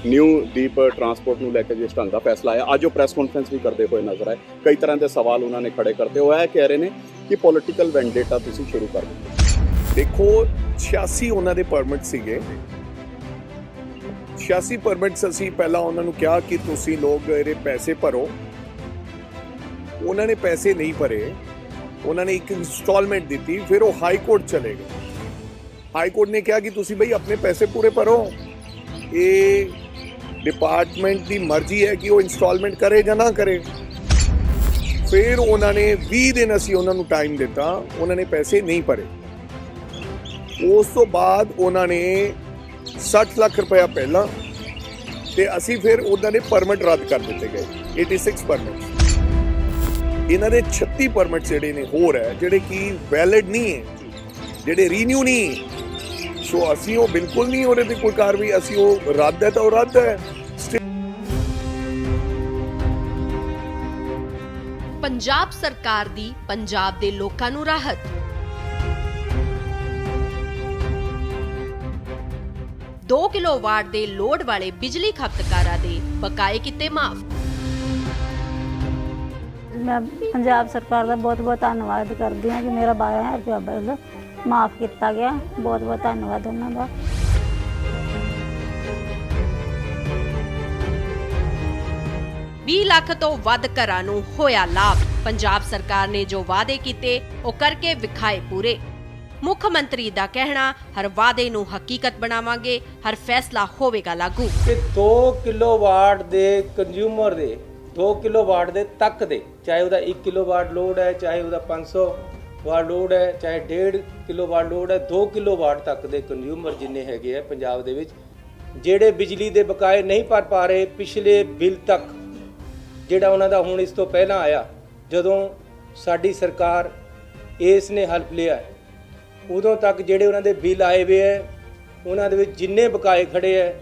New दीप transport ਨੂੰ ਲੈ ਕੇ ਜਿਸ ਢੰਗ ਦਾ ਫੈਸਲਾ ਆਇਆ ਅੱਜ ਉਹ ਪ੍ਰੈਸ ਕਾਨਫਰੰਸ ਵੀ ਕਰਦੇ ਹੋਏ ਨਜ਼ਰ ਆਏ ਕਈ ਤਰ੍ਹਾਂ ਦੇ ਸਵਾਲ ਉਹਨਾਂ ਨੇ ਖੜੇ ਕਰਤੇ ਉਹ ਇਹ ਕਹਿ ਰਹੇ ਨੇ ਕਿ ਪੋਲੀਟੀਕਲ ਵੈਂਡੇਟਾ ਤੁਸੀਂ ਸ਼ੁਰੂ ਕਰ ਦਿੱਤਾ। ਦੇਖੋ 86 ਉਹਨਾਂ ਦੇ ਪਰਮਿਟ ਸੀਗੇ 86 ਪਰਮਿਟਸ ਅਸੀਂ ਪਹਿਲਾਂ ਉਹਨਾਂ ਨੂੰ ਕਿਹਾ ਕਿ ਤੁਸੀਂ ਲੋਕ ਇਹਦੇ ਪੈਸੇ ਭਰੋ ਉਹਨਾਂ ਨੇ ਪੈਸੇ ਨਹੀਂ ਭਰੇ ਉਹਨਾਂ ਨੇ ਇੱਕ ਇੰਸਟਾਲਮੈਂਟ ਦਿੱਤੀ ਫਿਰ ਉਹ ਹਾਈ ਕੋਰਟ ਚਲੇ ਗਏ ਹਾਈ ਕੋਰਟ ਨੇ ਕਿਹਾ ਕਿ ਤੁਸੀਂ ਬਈ ਆਪਣੇ ਪੈਸੇ ਪੂਰੇ ਭਰੋ ਇਹ ਡਿਪਾਰਟਮੈਂਟ ਦੀ ਮਰਜ਼ੀ ਹੈ ਕਿ ਉਹ ਇੰਸਟਾਲਮੈਂਟ ਕਰੇ ਜਾਂ ਨਾ ਕਰੇ ਫਿਰ ਉਹਨਾਂ ਨੇ 20 ਦਿਨ ਅਸੀਂ ਉਹਨਾਂ ਨੂੰ ਟਾਈਮ ਦਿੱਤਾ ਉਹਨਾਂ ਨੇ ਪੈਸੇ ਨਹੀਂ ਭਰੇ ਉਸ ਤੋਂ ਬਾਅਦ ਉਹਨਾਂ ਨੇ 60 ਲੱਖ ਰੁਪਇਆ ਪਹਿਲਾਂ ਤੇ ਅਸੀਂ ਫਿਰ ਉਹਨਾਂ ਦੇ ਪਰਮਿਟ ਰੱਦ ਕਰ ਦਿੱਤੇ ਗਏ 86 ਪਰਮਿਟ ਇਹਨਾਂ ਦੇ 36 ਪਰਮਿਟ ਜਿਹੜੇ ਨੇ ਹੋਰ ਹੈ ਜਿਹੜੇ ਕਿ ਵੈਲਿਡ ਨਹੀਂ ਹੈ ਜਿਹੜੇ ਰੀਨਿਊ ਨਹੀਂ ਸੋ ਅਸੀਂ ਉਹ ਬਿਲਕੁਲ ਨਹੀਂ ਉਹਦੇ ਤੇ ਕੋਈ ਕਾਰਵਾਈ ਅਸੀਂ ਉਹ ਰੱਦ ਹੈ ਤਾਂ ਉਹ ਰੱਦ ਹੈ। ਪੰਜਾਬ ਸਰਕਾਰ ਦੀ ਪੰਜਾਬ ਦੇ ਲੋਕਾਂ ਨੂੰ ਰਾਹਤ 2 ਕਿਲੋਵਾਟ ਦੇ ਲੋਡ ਵਾਲੇ ਬਿਜਲੀ ਖਪਤਕਾਰਾਂ ਦੇ ਬਕਾਏ ਕੀਤੇ ਮਾਫ। मैं पंजाब सरकार का बहुत बहुत धन्यवाद करती हाँ कि मेरा 12,000 रुपया बिल माफ़ किया गया बहुत बहुत धन्यवाद उन्होंने 20 ਲੱਖ ਤੋਂ ਵੱਧ ਘਰਾਂ ਨੂੰ ਹੋਇਆ ਲਾਭ। ਪੰਜਾਬ ਸਰਕਾਰ ਨੇ ਜੋ ਵਾਅਦੇ ਕੀਤੇ ਉਹ ਕਰਕੇ ਵਿਖਾਏ ਪੂਰੇ। ਮੁੱਖ ਮੰਤਰੀ ਦਾ ਕਹਿਣਾ ਹਰ ਵਾਅਦੇ ਨੂੰ ਹਕੀਕਤ ਬਣਾਵਾਂਗੇ ਹਰ ਫੈਸਲਾ ਹੋਵੇਗਾ ਲਾਗੂ ਕਿ 2 ਕਿਲੋਵਾਟ ਦੇ ਕੰਜ਼ਿਊਮਰ ਦੇ 2 ਕਿਲੋਵਾਟ ਦੇ ਤੱਕ ਦੇ ਚਾਹੇ ਉਹਦਾ 1 ਕਿਲੋਵਾਟ ਲੋਡ ਹੈ ਚਾਹੇ ਉਹਦਾ 500 ਵਾਟ ਲੋਡ ਹੈ ਚਾਹੇ 1.5 ਕਿਲੋਵਾਟ ਲੋਡ ਹੈ 2 ਕਿਲੋਵਾਟ ਤੱਕ ਦੇ ਕੰਜ਼ਿਊਮਰ ਜਿੰਨੇ ਹੈਗੇ ਆ ਪੰਜਾਬ ਦੇ ਵਿੱਚ ਜਿਹੜੇ ਬਿਜਲੀ ਦੇ ਬਕਾਏ ਨਹੀਂ ਭਰ ਪਾ ਰਹੇ ਪਿਛਲੇ ਬਿੱਲ ਤੱਕ ਜਿਹੜਾ ਉਹਨਾਂ ਦਾ ਹੁਣ ਇਸ ਤੋਂ ਪਹਿਲਾਂ ਆਇਆ ਜਦੋਂ ਸਾਡੀ ਸਰਕਾਰ ਇਸ ਨੇ ਹੈਲਪ ਲਿਆ ਉਦੋਂ ਤੱਕ ਜਿਹੜੇ ਉਹਨਾਂ ਦੇ ਬਿੱਲ ਆਏ ਹੋਏ ਹੈ ਉਹਨਾਂ ਦੇ ਵਿੱਚ ਜਿੰਨੇ ਬਕਾਏ ਖੜੇ ਹੈ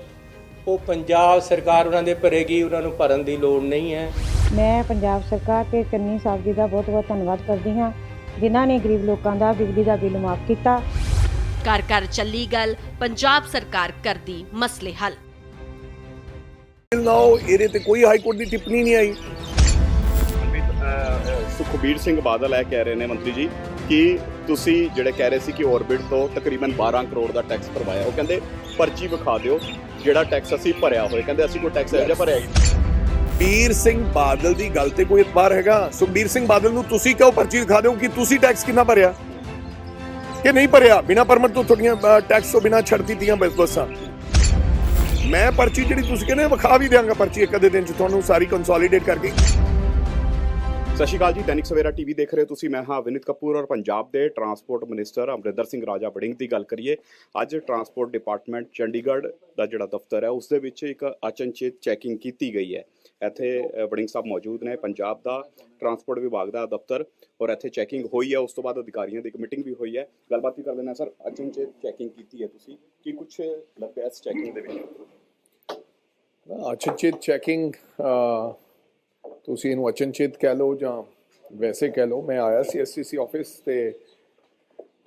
ਉਹ ਪੰਜਾਬ ਸਰਕਾਰ ਉਹਨਾਂ ਦੇ ਭਰੇਗੀ ਉਹਨਾਂ ਨੂੰ ਭਰਨ ਦੀ ਲੋੜ ਨਹੀਂ ਹੈ। ਮੈਂ ਪੰਜਾਬ ਸਰਕਾਰ ਤੇ ਚੰਨੀ ਸਾਹਿਬ ਜੀ ਦਾ ਬਹੁਤ ਬਹੁਤ ਧੰਨਵਾਦ ਕਰਦੀ ਹਾਂ ਜਿਨ੍ਹਾਂ ਨੇ ਗਰੀਬ ਲੋਕਾਂ ਦਾ ਬਿਜਲੀ ਦਾ ਬਿੱਲ ਮਾਫ ਕੀਤਾ। ਘਰ ਘਰ ਚੱਲੀ ਗੱਲ ਪੰਜਾਬ ਸਰਕਾਰ ਕਰਦੀ ਮਸਲੇ ਹੱਲ। ਨਾਓ ਇਹਦੇ ਤੇ ਕੋਈ ਹਾਈ ਕੋਰਟ ਦੀ ਟਿੱਪਣੀ ਨਹੀਂ ਆਈ। ਸੁਖਬੀਰ ਸਿੰਘ ਬਾਦਲ ਇਹ ਕਹਿ ਰਹੇ ਨੇ ਮੰਤਰੀ ਜੀ ਕਿ ਤੁਸੀਂ ਜਿਹੜੇ ਕਹਿ ਰਹੇ ਸੀ ਕਿ ਔਰਬਿਟ ਤੋਂ ਤਕਰੀਬਨ 12 ਕਰੋੜ ਦਾ ਟੈਕਸ ਭਰਵਾਇਆ ਉਹ ਕਹਿੰਦੇ ਪਰਚੀ ਵਿਖਾ ਦਿਓ ਜਿਹੜਾ ਟੈਕਸ ਅਸੀਂ ਭਰਿਆ ਹੋਏ ਕਹਿੰਦੇ ਅਸੀਂ ਕੋਈ ਟੈਕਸ ਇਹੋ ਜਿਹਾ ਭਰਿਆ ਹੀ ਸੁਖਬੀਰ ਸਿੰਘ ਬਾਦਲ ਦੀ ਗੱਲ ਤੇ ਕੋਈ ਇਤਬਾਰ ਹੈਗਾ ਸੁਖਬੀਰ ਸਿੰਘ ਬਾਦਲ ਨੂੰ ਤੁਸੀਂ ਕਹੋ ਪਰਚੀ ਦਿਖਾ ਦਿਓ ਕਿ ਤੁਸੀਂ ਟੈਕਸ ਕਿੰਨਾ ਭਰਿਆ ਕਿ ਨਹੀਂ ਭਰਿਆ ਬਿਨਾਂ ਪਰਮਿਟ ਤੋਂ ਤੁਹਾਡੀਆਂ ਟੈਕਸ ਤੋਂ ਬਿਨਾਂ ਛੱਡ ਦਿੱਤੀਆਂ ਬੱਸਾਂ ਮੈਂ ਪਰਚੀ ਜਿਹੜੀ ਤੁਸੀਂ ਕਹਿੰਦੇ ਵਿਖਾ ਵੀ ਦਿਆਂਗਾ ਪਰਚੀ ਇੱਕ ਅੱਧੇ ਦਿਨ ਚ ਤੁਹਾਨੂੰ ਸਾਰੀ ਕੰਸੋਲੀਡੇਟ ਕਰਕੇ। ਸਤਿ ਸ਼੍ਰੀ ਅਕਾਲ ਜੀ ਦੈਨਿਕ ਸਵੇਰਾ ਟੀਵੀ ਦੇਖ ਰਹੇ ਹੋ ਤੁਸੀਂ ਮੈਂ ਹਾਂ ਵਿਨੀਤ ਕਪੂਰ ਔਰ ਪੰਜਾਬ ਦੇ ਟਰਾਂਸਪੋਰਟ ਮਿਨਿਸਟਰ ਅਮਰਿੰਦਰ ਸਿੰਘ ਰਾਜਾ ਵੜਿੰਗ ਦੀ ਗੱਲ ਕਰੀਏ ਅੱਜ ਟਰਾਂਸਪੋਰਟ ਡਿਪਾਰਟਮੈਂਟ ਚੰਡੀਗੜ੍ਹ ਦਾ ਜਿਹੜਾ ਦਫ਼ਤਰ ਹੈ ਉਸ ਦੇ ਵਿੱਚ ਇੱਕ ਅਚਨਚੇਤ ਚੈਕਿੰਗ ਕੀਤੀ ਗਈ ਹੈ। ਇੱਥੇ ਵੜਿੰਗ ਸਾਹਿਬ ਮੌਜੂਦ ਨੇ ਪੰਜਾਬ ਦਾ ਟਰਾਂਸਪੋਰਟ ਵਿਭਾਗ ਦਾ ਦਫ਼ਤਰ ਔਰ ਇੱਥੇ ਚੈਕਿੰਗ ਹੋਈ ਹੈ ਉਸ ਤੋਂ ਬਾਅਦ ਅਧਿਕਾਰੀਆਂ ਦੀ ਇੱਕ ਮੀਟਿੰਗ ਵੀ ਹੋਈ ਹੈ ਗੱਲਬਾਤ ਵੀ ਕਰ ਲੈਣਾ ਸਰ ਅਚਨਚੇਤ ਚੈਕਿੰਗ ਕੀਤੀ ਹੈ ਤੁਸੀਂ ਕੀ ਕੁਝ ਲੱਗਿਆ ਇਸ ਚੈਕਿੰਗ ਦੇ ਵਿੱਚ ਅਚਨਚੇਤ ਚੈਕਿੰਗ ਤੁਸੀਂ ਇਹਨੂੰ ਅਚਨਚੇਤ ਕਹਿ ਲਓ ਜਾਂ ਵੈਸੇ ਕਹਿ ਲਓ ਮੈਂ ਆਇਆ ਸੀ ਐਸਟੀਸੀ ਆਫਿਸ ਤੇ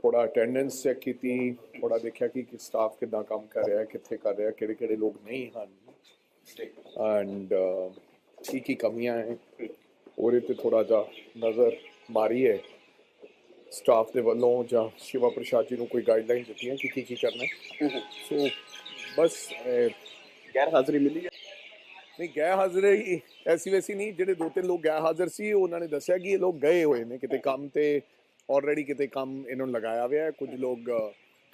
ਥੋੜਾ ਅਟੈਂਡੈਂਸ ਚੈੱਕ ਕੀਤੀ ਥੋੜਾ ਦੇਖਿਆ ਕਿ ਸਟਾਫ ਕਿੱਦਾਂ ਕੰਮ ਕਰ ਰਿਹਾ ਕਿੱਥੇ ਕਰ ਰਿਹਾ ਕਿਹੜੇ ਕਿਹੜੇ ਲੋਕ ਨਹੀਂ ਹਨ ਐਂਡ ਕੀ ਕਮੀਆਂ ਹੈ ਉਹਦੇ ਤੇ ਥੋੜਾ ਜਿਹਾ ਨਜ਼ਰ ਮਾਰੀ ਹੈ ਸਟਾਫ ਦੇ ਵੱਲੋਂ ਜਾਂ ਸ਼ਿਵਾ ਪ੍ਰਸ਼ਾਦ ਜੀ ਨੂੰ ਕੋਈ ਗਾਈਡਲਾਈਨ ਦਿੱਤੀਆਂ ਕਿ ਕੀ ਕਰਨਾ ਸੋ ਬਸ ਗੈਰ ਹਾਜ਼ਰੀ ਮਿਲੀ ਹੈ ਨਹੀਂ ਗੈਰ ਹਾਜ਼ਰੀ ਐਸੀ ਵੈਸੀ ਨਹੀਂ ਜਿਹੜੇ 2-3 ਲੋਕ ਗੈਰ ਹਾਜ਼ਰ ਸੀ ਉਹਨਾਂ ਨੇ ਦੱਸਿਆ ਕਿ ਇਹ ਲੋਕ ਗਏ ਹੋਏ ਨੇ ਕਿਤੇ ਕੰਮ ਤੇ ਆਲਰੇਡੀ ਕਿਤੇ ਕੰਮ ਇਹਨਾਂ ਨੂੰ ਲਗਾਇਆ ਹੋਇਆ ਕੁਝ ਲੋਕ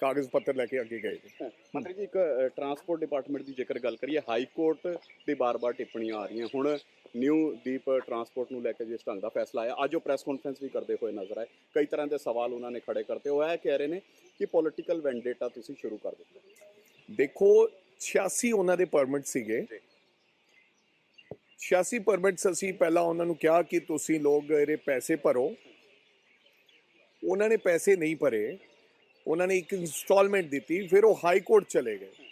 ਕਾਗਜ਼ ਪੱਤਰ ਲੈ ਕੇ ਅੱਗੇ ਗਏ ਨੇ। ਮੰਤਰੀ ਜੀ ਇੱਕ ਟਰਾਂਸਪੋਰਟ ਡਿਪਾਰਟਮੈਂਟ ਦੀ ਜੇਕਰ ਗੱਲ ਕਰੀਏ ਹਾਈ ਕੋਰਟ ਦੀ ਬਾਰ-ਬਾਰ ਟਿੱਪਣੀਆਂ ਆ ਰਹੀਆਂ ਹੁਣ ਨਿਊ ਦੀਪ ਟਰਾਂਸਪੋਰਟ ਨੂੰ ਲੈ ਕੇ ਜਿਸ ਢੰਗ ਦਾ ਫੈਸਲਾ ਆਇਆ ਅੱਜ ਉਹ ਪ੍ਰੈਸ ਕਾਨਫਰੰਸ ਵੀ ਕਰਦੇ ਹੋਏ ਨਜ਼ਰ ਆਏ ਕਈ ਤਰ੍ਹਾਂ ਦੇ ਸਵਾਲ ਉਹਨਾਂ ਨੇ ਖੜੇ ਕਰਤੇ ਉਹ ਇਹ ਕਹਿ ਰਹੇ ਨੇ ਕਿ ਪੋਲੀਟੀਕਲ ਵੈਂਡੇਟਾ ਤੁਸੀਂ ਸ਼ੁਰੂ ਕਰ ਦਿੱਤਾ। ਦੇਖੋ 86 ਉਹਨਾਂ ਦੇ ਪਰਮਿਟ ਸੀਗੇ 86 ਪਰਮਿਟਸ ਅਸੀਂ ਪਹਿਲਾਂ ਉਹਨਾਂ ਨੂੰ ਕਿਹਾ ਕਿ ਤੁਸੀਂ ਲੋਕ ਇਹਦੇ ਪੈਸੇ ਭਰੋ ਉਹਨਾਂ ਨੇ ਪੈਸੇ ਨਹੀਂ ਭਰੇ ਉਹਨਾਂ ਨੇ ਇੱਕ ਇੰਸਟਾਲਮੈਂਟ ਦਿੱਤੀ ਫਿਰ ਉਹ ਹਾਈ ਕੋਰਟ ਚਲੇ ਗਏ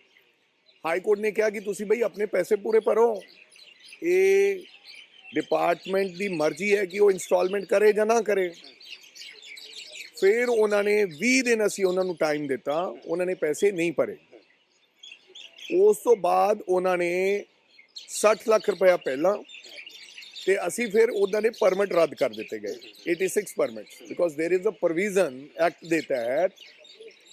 ਹਾਈ ਕੋਰਟ ਨੇ ਕਿਹਾ ਕਿ ਤੁਸੀਂ ਬਈ ਆਪਣੇ ਪੈਸੇ ਪੂਰੇ ਭਰੋ ਇਹ ਡਿਪਾਰਟਮੈਂਟ ਦੀ ਮਰਜ਼ੀ ਹੈ ਕਿ ਉਹ ਇੰਸਟਾਲਮੈਂਟ ਕਰੇ ਜਾਂ ਨਾ ਕਰੇ ਫਿਰ ਉਹਨਾਂ ਨੇ 20 ਦਿਨ ਅਸੀਂ ਉਹਨਾਂ ਨੂੰ ਟਾਈਮ ਦਿੱਤਾ ਉਹਨਾਂ ਨੇ ਪੈਸੇ ਨਹੀਂ ਭਰੇ ਉਸ ਤੋਂ ਬਾਅਦ ਉਹਨਾਂ ਨੇ 60 ਲੱਖ ਰੁਪਇਆ ਪਹਿਲਾਂ ਤੇ ਅਸੀਂ ਫਿਰ ਉਹਨਾਂ ਦੇ ਪਰਮਿਟ ਰੱਦ ਕਰ ਦਿੱਤੇ ਗਏ 86 permits because there is a provision act ਦੇ ਤਹਿਤ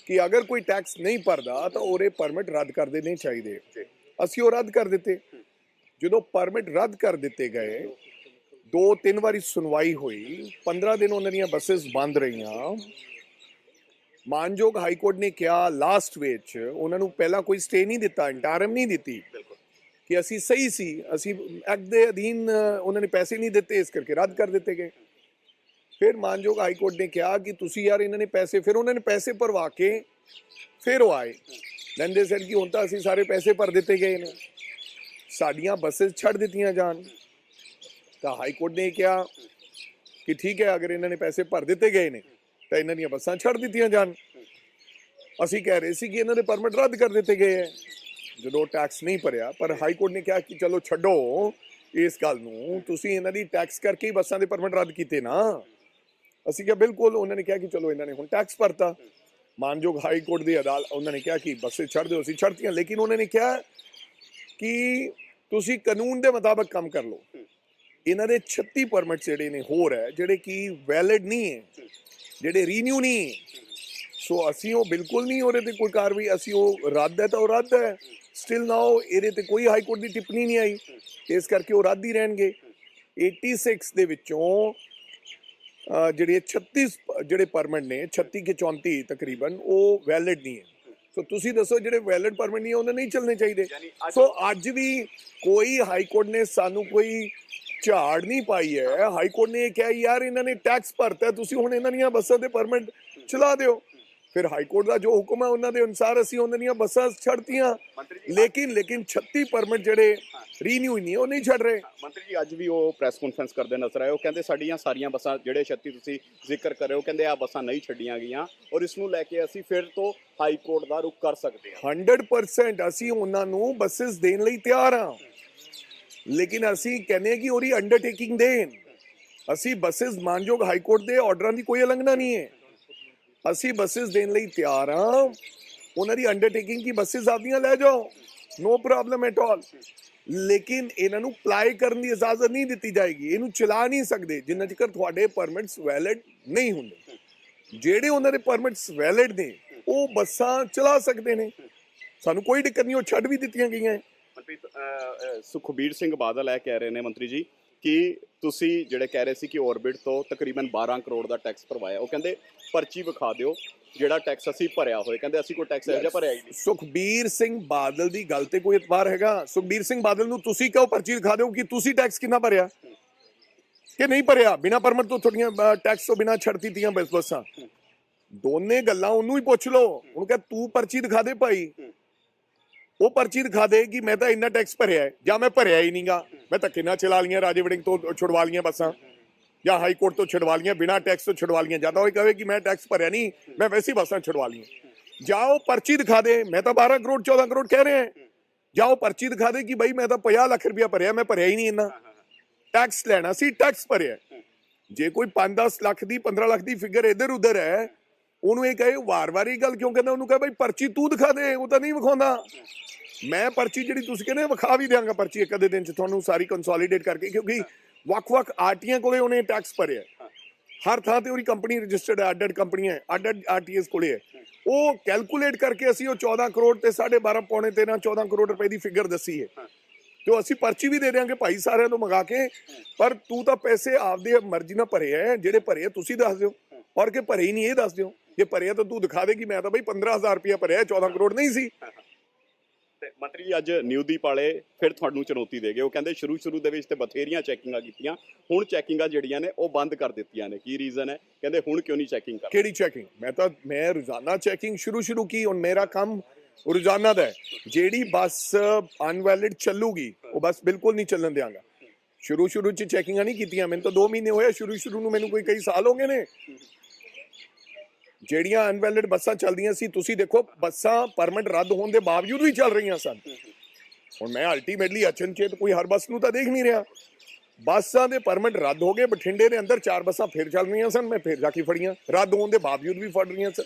ਕਿ ਅਗਰ ਕੋਈ ਟੈਕਸ ਨਹੀਂ ਭਰਦਾ ਤਾਂ ਉਹਦੇ ਪਰਮਿਟ ਰੱਦ ਕਰ ਦੇਣੇ ਚਾਹੀਦੇ। ਅਸੀਂ ਉਹ ਰੱਦ ਕਰ ਦਿੱਤੇ। ਜਦੋਂ ਪਰਮਿਟ ਰੱਦ ਕਰ ਦਿੱਤੇ ਗਏ 2-3 ਵਾਰੀ ਸੁਣਵਾਈ ਹੋਈ 15 ਦਿਨ ਉਹਨਾਂ ਦੀਆਂ ਬੱਸਸ ਬੰਦ ਰਹੀਆਂ। ਮਾਨਯੋਗ ਹਾਈ ਕੋਰਟ ਨੇ ਕਿਹਾ ਲਾਸਟ ਵਿੱਚ ਉਹਨਾਂ ਨੂੰ ਪਹਿਲਾਂ ਕੋਈ ਸਟੇ ਨਹੀਂ ਦਿੱਤਾ, ਇੰਟਰਮ ਨਹੀਂ ਦਿੱਤੀ ਕਿ ਅਸੀਂ ਸਹੀ ਸੀ, ਅਸੀਂ ਐਕਟ ਦੇ ਅਧੀਨ ਉਹਨਾਂ ਨੇ ਪੈਸੇ ਨਹੀਂ ਦਿੱਤੇ ਇਸ ਕਰਕੇ ਰੱਦ ਕਰ ਦਿੱਤੇ ਗਏ। ਫਿਰ ਮਾਨਯੋਗ ਹਾਈ ਕੋਰਟ ਨੇ ਕਿਹਾ ਕਿ ਤੁਸੀਂ ਯਾਰ ਇਹਨਾਂ ਨੇ ਪੈਸੇ, ਫਿਰ ਉਹਨਾਂ ਨੇ ਪੈਸੇ ਭਰਵਾ ਕੇ ਫਿਰ ਉਹ ਆਏ ਲੈਂਦੇ ਸਨ ਕਿ ਹੁਣ ਤਾਂ ਅਸੀਂ ਸਾਰੇ ਪੈਸੇ ਭਰ ਦਿੱਤੇ ਗਏ ਨੇ, ਸਾਡੀਆਂ ਬੱਸਸ ਛੱਡ ਦਿੱਤੀਆਂ ਜਾਣ। ਤਾਂ ਹਾਈ ਕੋਰਟ ਨੇ ਕਿਹਾ ਕਿ ਠੀਕ ਹੈ ਅਗਰ ਇਹਨਾਂ ਨੇ ਪੈਸੇ ਭਰ ਦਿੱਤੇ ਗਏ ਨੇ ਤਾਂ ਇਹਨਾਂ ਦੀਆਂ ਬੱਸਾਂ ਛੱਡ ਦਿੱਤੀਆਂ ਜਾਣ। ਅਸੀਂ ਕਹਿ ਰਹੇ ਸੀ ਕਿ ਇਹਨਾਂ ਦੇ ਪਰਮਿਟ ਰੱਦ ਕਰ ਦਿੱਤੇ ਗਏ ਹੈ ਜਦੋਂ ਟੈਕਸ ਨਹੀਂ ਭਰਿਆ, ਪਰ ਹਾਈ ਕੋਰਟ ਨੇ ਕਿਹਾ ਕਿ ਚਲੋ ਛੱਡੋ ਇਸ ਗੱਲ ਨੂੰ, ਤੁਸੀਂ ਇਹਨਾਂ ਦੀ ਟੈਕਸ ਕਰਕੇ ਹੀ ਬੱਸਾਂ ਦੇ ਪਰਮਿਟ ਰੱਦ ਕੀਤੇ ਨਾ। ਅਸੀਂ ਕਿਹਾ ਬਿਲਕੁਲ। ਉਹਨਾਂ ਨੇ ਕਿਹਾ ਕਿ ਚਲੋ ਇਹਨਾਂ ਨੇ ਹੁਣ ਟੈਕਸ ਭਰਤਾ। ਮਾਨਯੋਗ ਹਾਈ ਕੋਰਟ ਦੀ ਅਦਾਲਤ ਉਹਨਾਂ ਨੇ ਕਿਹਾ ਕਿ ਬੱਸੇ ਛੱਡ ਦਿਓ, ਅਸੀਂ ਛੱਡਤੀਆਂ। ਲੇਕਿਨ ਉਹਨਾਂ ਨੇ ਕਿਹਾ ਕਿ ਤੁਸੀਂ ਕਾਨੂੰਨ ਦੇ ਮੁਤਾਬਕ ਕੰਮ ਕਰ ਲਓ। ਇਹਨਾਂ ਦੇ 36 ਪਰਮਿਟ ਜਿਹੜੇ ਨੇ ਹੋਰ ਹੈ ਜਿਹੜੇ ਕਿ ਵੈਲਿਡ ਨਹੀਂ ਹੈ, ਜਿਹੜੇ ਰੀਨਿਊ ਨਹੀਂ ਹੈ। ਸੋ ਅਸੀਂ ਉਹ ਬਿਲਕੁਲ ਨਹੀਂ ਉਹਦੇ ਤੇ ਕੋਈ ਕਾਰਵਾਈ, ਅਸੀਂ ਉਹ ਰੱਦ ਹੈ ਤਾਂ ਉਹ ਰੱਦ ਹੈ। ਸਟਿਲ ਨਾਓ ਇਹਦੇ ਤੇ ਕੋਈ ਹਾਈ ਕੋਰਟ ਦੀ ਟਿੱਪਣੀ ਨਹੀਂ ਆਈ, ਇਸ ਕਰਕੇ ਉਹ ਰੱਦ ਹੀ ਰਹਿਣਗੇ। 86 ਦੇ ਵਿੱਚੋਂ ਜਿਹੜੇ 36 ਜਿਹੜੇ ਪਰਮਿਟ ਨੇ 36 ਕੇ 34 ਤਕਰੀਬਨ ਉਹ ਵੈਲਿਡ ਨਹੀਂ ਹੈ। ਸੋ ਤੁਸੀਂ ਦੱਸੋ ਜਿਹੜੇ ਵੈਲਿਡ ਪਰਮਿਟ ਨਹੀਂ ਉਹਨੇ ਨਹੀਂ ਚੱਲਣੇ ਚਾਹੀਦੇ। ਸੋ ਅੱਜ ਵੀ ਕੋਈ ਹਾਈ ਕੋਰਟ ਨੇ ਸਾਨੂੰ ਕੋਈ ਝਾੜ ਨਹੀਂ ਪਾਈ ਹੈ। ਹਾਈ ਕੋਰਟ ਨੇ ਇਹ ਕਿਹਾ ਯਾਰ ਇਹਨਾਂ ਨੇ ਟੈਕਸ ਭਰਤਾ, ਤੁਸੀਂ ਹੁਣ ਇਹਨਾਂ ਦੀਆਂ ਬੱਸਾਂ ਦੇ ਪਰਮਿਟ ਚਲਾ ਦਿਓ। ਫਿਰ ਹਾਈ ਕੋਰਟ ਦਾ ਜੋ ਹੁਕਮ ਹੈ ਉਹਨਾਂ ਦੇ ਅਨੁਸਾਰ ਅਸੀਂ ਉਹਨਾਂ ਦੀਆਂ ਬੱਸਾਂ ਛੱਡਤੀਆਂ। ਲੇਕਿਨ 36 ਪਰਮਿਟ ਜਿਹੜੇ ਰੀਨਿਊ ਨਹੀਂ ਉਹ ਨਹੀਂ ਛੱਡ ਰਹੇ। ਮੰਤਰੀ ਜੀ ਅੱਜ ਵੀ ਉਹ ਪ੍ਰੈਸ ਕਾਨਫਰੰਸ ਕਰਦੇ ਨਜ਼ਰ ਆਏ। ਉਹ ਕਹਿੰਦੇ ਸਾਡੀਆਂ ਸਾਰੀਆਂ ਬੱਸਾਂ ਜਿਹੜੇ 36 ਤੁਸੀਂ ਜ਼ਿਕਰ ਕਰ ਰਹੇ ਹੋ, ਕਹਿੰਦੇ ਆ ਬੱਸਾਂ ਨਹੀਂ ਛੱਡੀਆਂ ਗਈਆਂ ਔਰ ਇਸ ਨੂੰ ਲੈ ਕੇ ਅਸੀਂ ਫਿਰ ਤੋਂ ਹਾਈ ਕੋਰਟ ਦਾ ਰੁਖ ਕਰ ਸਕਦੇ ਹਾਂ। 100% ਅਸੀਂ ਉਹਨਾਂ ਨੂੰ ਬੱਸਸ ਦੇਣ ਲਈ ਤਿਆਰ ਹਾਂ, ਲੇਕਿਨ ਅਸੀਂ ਕਹਿੰਦੇ ਹਾਂ ਕਿ ਉਹਦੀ ਅੰਡਰਟੇਕਿੰਗ ਦੇਣ। ਅਸੀਂ ਬੱਸਸ ਮਾਨਯੋਗ ਹਾਈ ਕੋਰਟ ਦੇ ਆਰਡਰਾਂ ਦੀ ਕੋਈ ਉਲੰਘਣਾ ਨਹੀਂ ਹੈ, ਅਸੀਂ ਬੱਸਸ ਦੇਣ ਲਈ ਤਿਆਰ ਹਾਂ। ਉਹਨਾਂ ਦੀ ਅੰਡਰਟੇਕਿੰਗ ਕੀ ਬੱਸਸ ਆਪਦੀਆਂ ਲੈ ਜਾਓ, ਨੋ ਪ੍ਰੋਬਲਮ ਐਟ ਆਲ। ਲੇਕਿਨ ਇਹਨਾਂ ਨੂੰ ਅਪਲਾਈ ਕਰਨ ਦੀ ਇਜਾਜ਼ਤ ਨਹੀਂ ਦਿੱਤੀ ਜਾਏਗੀ, ਇਹਨੂੰ ਚਲਾ ਨਹੀਂ ਸਕਦੇ ਜਿੰਨਾ ਚਿਰ ਤੁਹਾਡੇ ਪਰਮਿਟਸ ਵੈਲਿਡ ਨਹੀਂ ਹੁੰਦੇ। ਜਿਹੜੇ ਉਹਨਾਂ ਦੇ ਪਰਮਿਟਸ ਵੈਲਿਡ ਨੇ ਉਹ ਬੱਸਾਂ ਚਲਾ ਸਕਦੇ ਨੇ, ਸਾਨੂੰ ਕੋਈ ਦਿੱਕਤ ਨਹੀਂ, ਉਹ ਛੱਡ ਵੀ ਦਿੱਤੀਆਂ ਗਈਆਂ। ਸੁਖਬੀਰ ਸਿੰਘ ਬਾਦਲ ਇਹ ਕਹਿ ਰਹੇ ਨੇ ਮੰਤਰੀ ਜੀ ਕਿ ਤੁਸੀਂ ਜਿਹੜੇ ਕਹਿ ਰਹੇ ਸੀ ਕਿ ਔਰਬਿਟ ਤੋਂ ਤਕਰੀਬਨ 12 ਕਰੋੜ ਦਾ ਟੈਕਸ ਭਰਵਾਇਆ, ਉਹ ਕਹਿੰਦੇ ਪਰਚੀ ਵਿਖਾ ਦਿਓ ਜਿਹੜਾ ਟੈਕਸ ਅਸੀਂ ਭਰਿਆ ਹੋਏ। ਕਹਿੰਦੇ ਅਸੀਂ ਕੋਈ ਟੈਕਸ ਇਹੋ ਜਿਹਾ ਭਰਿਆ ਹੀ ਨਹੀਂ। ਸੁਖਬੀਰ ਸਿੰਘ ਬਾਦਲ ਦੀ ਗੱਲ ਤੇ ਕੋਈ ਇਤਬਾਰ ਹੈਗਾ? ਸੁਖਬੀਰ ਸਿੰਘ ਬਾਦਲ ਨੂੰ ਤੁਸੀਂ ਕਹੋ ਪਰਚੀ ਦਿਖਾ ਦਿਓ ਕਿ ਤੁਸੀਂ ਟੈਕਸ ਕਿੰਨਾ ਭਰਿਆ ਕਿ ਨਹੀਂ ਭਰਿਆ। ਬਿਨਾਂ ਪਰਮਿਟ ਤੋਂ ਤੁਹਾਡੀਆਂ ਟੈਕਸ ਤੋਂ ਬਿਨਾਂ ਛੱਡ ਦਿੱਤੀਆਂ ਬੱਸਾਂ। ਦੋਨੇ ਗੱਲਾਂ ਉਹਨੂੰ ਹੀ ਪੁੱਛ ਲਓ, ਉਹਨੂੰ ਕਹ ਤੂੰ ਪਰਚੀ ਦਿਖਾ ਦੇ ਭਾਈ। ਉਹ ਪਰਚੀ ਦਿਖਾ ਦੇ ਕਿ ਮੈਂ ਤਾਂ ਇੰਨਾ ਟੈਕਸ ਭਰਿਆ ਹੈ ਜਾਂ ਮੈਂ ਭਰਿਆ ਹੀ ਨਹੀਂਗਾ, ਮੈਂ ਧੱਕੇ ਨਾਲ ਚਲਾ ਲਈਆਂ, ਰਾਜੇ ਵੜਿੰਗ ਤੋਂ ਛੁਡਵਾ ਲਈਆਂ ਬੱਸਾਂ ਜਾਂ ਹਾਈ ਕੋਰਟ ਤੋਂ ਛੁਡਵਾ ਲਈਆਂ, ਬਿਨਾਂ ਟੈਕਸ ਤੋਂ ਛੁਡਵਾ ਲਈਆਂ। ਜਾਂ ਤਾਂ ਉਹ ਕਹੇ ਕਿ ਮੈਂ ਟੈਕਸ ਭਰਿਆ ਨਹੀਂ, ਮੈਂ ਵੈਸੇ ਹੀ ਬੱਸਾਂ ਛੁਡਵਾ ਲਈਆਂ। ਜਾਂ ਉਹ ਪਰਚੀ ਦਿਖਾ ਦੇ, ਮੈਂ ਤਾਂ 12 ਕਰੋੜ 14 ਕਰੋੜ ਕਹਿ ਰਹੇ ਹਾਂ। ਜਾਂ ਉਹ ਪਰਚੀ ਦਿਖਾ ਦੇ ਕਿ ਬਈ ਮੈਂ ਤਾਂ 50 ਲੱਖ ਰੁਪਇਆ ਭਰਿਆ, ਮੈਂ ਭਰਿਆ ਹੀ ਨਹੀਂ ਇੰਨਾ ਟੈਕਸ ਲੈਣਾ ਸੀ, ਟੈਕਸ ਭਰਿਆ। ਜੇ ਕੋਈ 5-10 ਲੱਖ ਦੀ 15 ਲੱਖ ਦੀ ਫਿਗਰ ਇੱਧਰ ਉੱਧਰ ਹੈ, ਉਹਨੂੰ ਇਹ ਕਹੇ ਵਾਰ-ਵਾਰ ਇਹ ਗੱਲ ਕਿਉਂ ਕਹਿੰਦਾ? ਉਹਨੂੰ ਕਹੇ ਬਈ ਪਰਚੀ ਤੂੰ ਦਿਖਾ ਦੇ, ਉਹ ਤਾਂ ਨਹੀਂ ਵਿਖਾਉਂਦਾ। ਮੈਂ ਪਰਚੀ ਜਿਹੜੀ ਤੁਸੀਂ ਕਹਿੰਦੇ ਵਿਖਾ ਵੀ ਦਿਆਂਗਾ ਪਰਚੀ ਇੱਕ ਅੱਧੇ ਦਿਨ ਚ ਤੁਹਾਨੂੰ ਸਾਰੀ ਕੰਸੋਲੀਡੇਟ ਕਰਕੇ, ਕਿਉਂਕਿ ਵੱਖ-ਵੱਖ ਆਰਟੀਆਂ ਕੋਲੇ ਉਹਨੇ ਟੈਕਸ ਭਰਿਆ। ਹਰ ਥਾਂ ਤੇ ਉਹਦੀ ਕੰਪਨੀ ਰਜਿਸਟਰਡ ਹੈ, ਅੱਡ-ਅੱਡ ਕੰਪਨੀਆਂ, ਅੱਡ-ਅੱਡ ਆਰਟੀਐਸ ਕੋਲੇ ਹੈ। ਉਹ ਕੈਲਕੂਲੇਟ ਕਰਕੇ ਅਸੀਂ ਉਹ 14 ਕਰੋੜ ਤੇ 12.5 ਪੌਣੇ 13-14 ਕਰੋੜ ਰੁਪਏ ਦੀ ਫਿਗਰ ਦੱਸੀ ਹੈ। ਤੇ ਅਸੀਂ ਪਰਚੀ ਵੀ ਦੇ ਦਿਆਂਗੇ ਭਾਈ ਸਾਰਿਆਂ ਤੋਂ ਮੰਗਾ ਕੇ, ਪਰ ਤੂੰ ਤਾਂ ਪੈਸੇ ਆਪਦੀ ਮਰਜ਼ੀ ਨਾਲ ਭਰੇ ਹੈ। ਜਿਹੜੇ ਭਰੇ ਤੁਸੀਂ ਦੱਸ ਦਿਓ, ਔਰ ਕਿ ਭਰੇ ਹੀ ਨਹੀਂ ਇਹ ਦੱਸ ਦਿਓ। ਜੇ ਭਰਿਆ ਤਾਂ ਤੂੰ ਦਿਖਾ ਦੇ ਕਿ ਮੈਂ ਤਾਂ ਬਈ 15,000 ਰੁਪਇਆ ਭਰਿਆ, 14 ਕਰੋੜ ਨਹੀਂ ਸੀ। ਤੇ ਮੰਤਰੀ ਜੀ ਅੱਜ ਨਿਊਦੀਪ ਵਾਲੇ ਫਿਰ ਤੁਹਾਨੂੰ ਚੁਣੌਤੀ ਦੇ ਗਏ। ਉਹ ਕਹਿੰਦੇ ਸ਼ੁਰੂ ਦੇ ਵਿੱਚ ਤੇ ਬਥੇਰੀਆਂ ਚੈਕਿੰਗਾਂ ਕੀਤੀਆਂ, ਹੁਣ ਚੈਕਿੰਗਾਂ ਜਿਹੜੀਆਂ ਨੇ ਉਹ ਬੰਦ ਕਰ ਦਿੱਤੀਆਂ ਨੇ। ਕੀ ਰੀਜ਼ਨ ਹੈ? ਕਹਿੰਦੇ ਹੁਣ ਕਿਉਂ ਨਹੀਂ ਚੈਕਿੰਗ ਕਰ? ਕਿਹੜੀ ਚੈਕਿੰਗ? ਮੈਂ ਰੋਜ਼ਾਨਾ ਚੈਕਿੰਗ ਸ਼ੁਰੂ ਕੀ, ਹੁਣ ਮੇਰਾ ਕੰਮ ਰੋਜ਼ਾਨਾ ਦਾ ਹੈ। ਜਿਹੜੀ ਬੱਸ ਅਨਵੈਲਿਡ ਚੱਲੂਗੀ ਉਹ ਬੱਸ ਬਿਲਕੁਲ ਨਹੀਂ ਚੱਲਣ ਦਿਆਂਗਾ। ਸ਼ੁਰੂ ਚ ਚੈਕਿੰਗਾਂ ਨਹੀਂ ਕੀਤੀਆਂ। ਮੈਨੂੰ ਤਾਂ 2 ਮਹੀਨੇ ਹੋਏ ਸ਼ੁਰੂ ਨੂੰ, ਮੈਨੂੰ ਕੋਈ ਕਈ ਸਾਲ ਹੋ ਗਏ ਨੇ। ਜਿਹੜੀਆਂ ਅਨਵੈਲਿਡ ਬੱਸਾਂ ਚੱਲਦੀਆਂ ਸੀ, ਤੁਸੀਂ ਦੇਖੋ ਬੱਸਾਂ ਪਰਮਿਟ ਰੱਦ ਹੋਣ ਦੇ ਬਾਵਜੂਦ ਵੀ ਚੱਲ ਰਹੀਆਂ ਸਨ। ਹੁਣ ਮੈਂ ਅਲਟੀਮੇਟਲੀ ਅਚਨਚੇਤ ਕੋਈ ਹਰ ਬੱਸ ਨੂੰ ਤਾਂ ਦੇਖ ਨਹੀਂ ਰਿਹਾ। ਬੱਸਾਂ ਦੇ ਪਰਮਿਟ ਰੱਦ ਹੋ ਗਏ। ਬਠਿੰਡੇ ਦੇ ਅੰਦਰ 4 ਬੱਸਾਂ ਫਿਰ ਚੱਲ ਰਹੀਆਂ ਸਨ, ਮੈਂ ਫਿਰ ਜਾ ਕੇ ਫੜੀਆਂ, ਰੱਦ ਹੋਣ ਦੇ ਬਾਵਜੂਦ ਵੀ ਫੜ ਰਹੀਆਂ ਸਨ।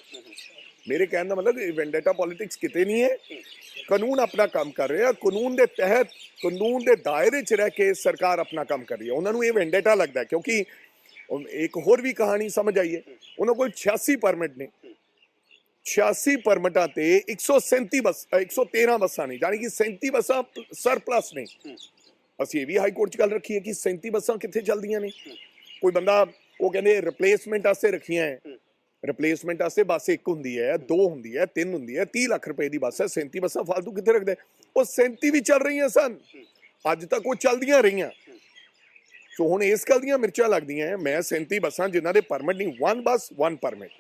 ਮੇਰੇ ਕਹਿਣ ਦਾ ਮਤਲਬ ਵੈਂਡੇਟਾ ਪੋਲਿਟਿਕਸ ਕਿਤੇ ਨਹੀਂ ਹੈ। ਕਾਨੂੰਨ ਆਪਣਾ ਕੰਮ ਕਰ ਰਿਹਾ, ਕਾਨੂੰਨ ਦੇ ਤਹਿਤ, ਕਾਨੂੰਨ ਦੇ ਦਾਇਰੇ 'ਚ ਰਹਿ ਕੇ ਸਰਕਾਰ ਆਪਣਾ ਕੰਮ ਕਰ ਰਹੀ ਹੈ। ਉਹਨਾਂ ਨੂੰ ਇਹ ਵੈਂਡੇਟਾ ਲੱਗਦਾ ਕਿਉਂਕਿ ਇੱਕ ਹੋਰ ਵੀ ਕਹਾਣੀ ਸਮਝ ਆਈਏ, ਉਹਨਾਂ ਕੋਲ 86 ਪਰਮਿਟ ਨੇ, 86 ਪਰਮਿਟਾਂ ਤੇ 113 ਬੱਸਾਂ ਨੇ, ਯਾਨੀ ਕਿ 37 ਬੱਸਾਂ ਸਰਪਲਸ ਨੇ। ਅਸੀਂ ਇਹ ਵੀ ਹਾਈ ਕੋਰਟ 'ਚ ਗੱਲ ਰੱਖੀ ਹੈ ਕਿ 37 ਬੱਸਾਂ ਕਿੱਥੇ ਚੱਲਦੀਆਂ ਨੇ। ਕੋਈ ਬੰਦਾ ਉਹ ਕਹਿੰਦੇ ਰਿਪਲੇਸਮੈਂਟ ਵਾਸਤੇ ਰੱਖੀਆਂ ਹੈ, ਰਿਪਲੇਸਮੈਂਟ ਵਾਸਤੇ ਬੱਸ ਇੱਕ ਹੁੰਦੀ ਹੈ, 2 ਹੁੰਦੀ ਹੈ, 3 ਹੁੰਦੀ ਹੈ, 30 ਲੱਖ ਰੁਪਏ ਦੀ ਬੱਸ ਹੈ, 37 ਬੱਸਾਂ ਫਾਲਤੂ ਕਿੱਥੇ ਰੱਖਦੇ। ਉਹ 37 ਵੀ ਚੱਲ ਰਹੀਆਂ ਸਨ, ਅੱਜ ਤੱਕ ਉਹ ਚੱਲਦੀਆਂ ਰਹੀਆਂ। ਸੋ ਹੁਣ ਇਸ ਗੱਲ ਦੀਆਂ ਮਿਰਚਾਂ ਲੱਗਦੀਆਂ, ਮੈਂ 37 ਬੱਸਾਂ ਜਿਨ੍ਹਾਂ ਦੇ ਪਰਮਿਟ ਨਹੀਂ, 1 ਬੱਸ 1 ਪਰਮਿਟ,